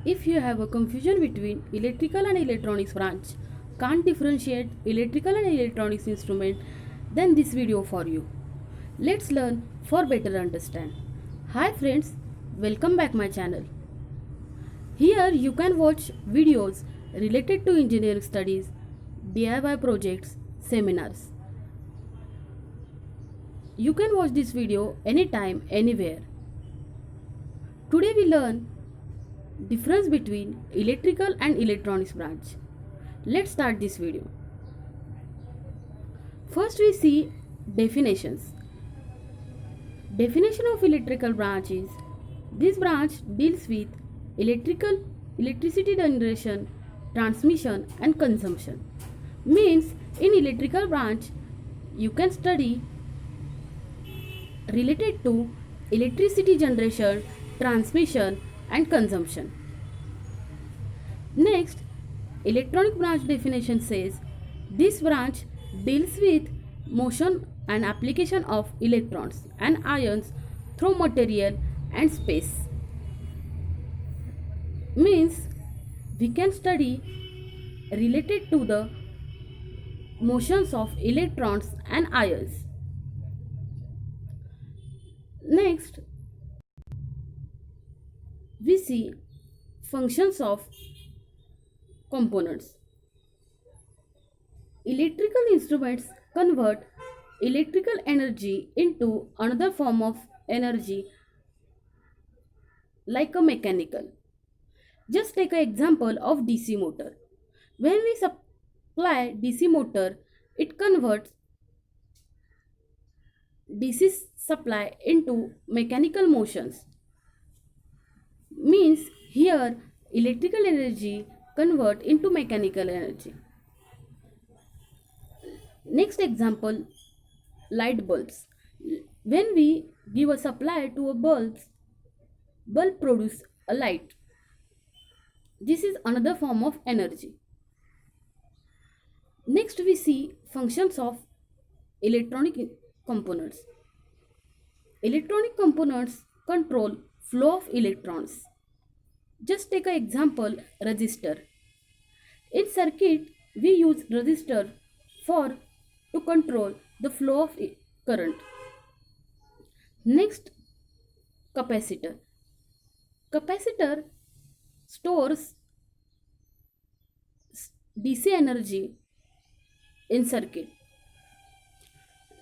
If you have a confusion between electrical and electronics branch, can't differentiate electrical and electronics instrument, then this video for you. Let's learn for better understand. Hi friends, welcome back my channel. Here you can watch videos related to engineering studies, DIY projects, seminars. You can watch this video anytime, anywhere. Today we learn difference between electrical and electronics branch. Let's start this video. First we see definitions. Definition of electrical branch is this branch deals with electricity generation, transmission and consumption. Means in electrical branch you can study related to electricity generation, transmission and consumption. Next, electronic branch definition says this branch deals with motion and application of electrons and ions through material and space. Means we can study related to the motions of electrons and ions. Next, we see functions of components. Electrical instruments convert electrical energy into another form of energy like a mechanical. Just take an example of DC motor. When we supply DC motor, it converts DC supply into mechanical motions. Means here electrical energy convert into mechanical energy. Next example, light bulbs. When we give a supply to a bulb produce a light. This is another form of energy. Next we see functions of electronic components. Electronic components control flow of electrons. Just take an example, resistor. In circuit we use resistor to control the flow of current. Next, capacitor. Capacitor stores DC energy in circuit.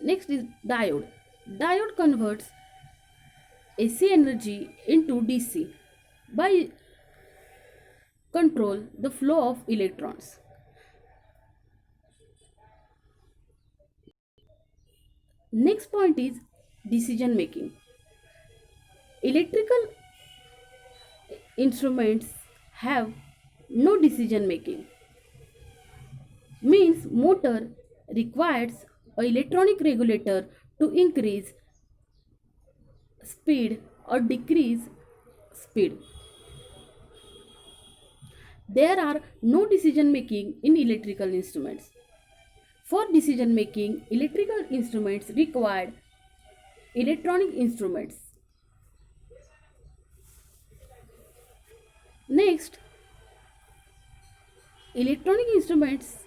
Next is diode. Diode converts AC energy into DC by control the flow of electrons. Next point is decision making. Electrical instruments have no decision making. Means motor requires an electronic regulator to increase speed or decrease speed. There are no decision making in electrical instruments. For decision making, electrical instruments require electronic instruments. Next, electronic instruments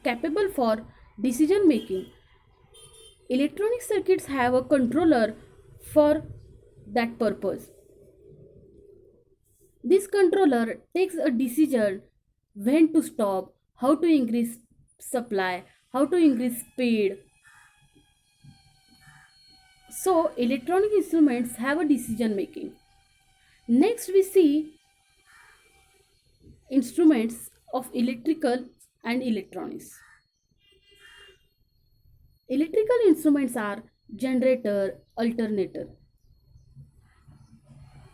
capable for decision making. Electronic circuits have a controller for that purpose. This controller takes a decision when to stop, how to increase supply, how to increase speed. So electronic instruments have a decision making. Next we see instruments of electrical and electronics. Electrical instruments are generator, alternator,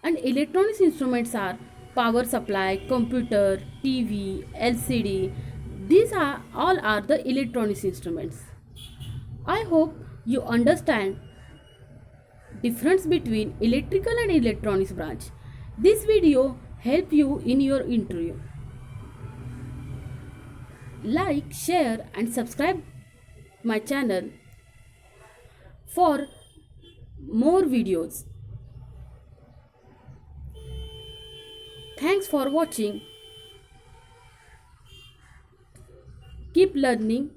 and electronics instruments are power supply, computer, TV, LCD. These are all are the electronics instruments. I hope you understand difference between electrical and electronics branch. This video help you in your interview. Like, share and subscribe my channel for more videos. Thanks for watching. Keep learning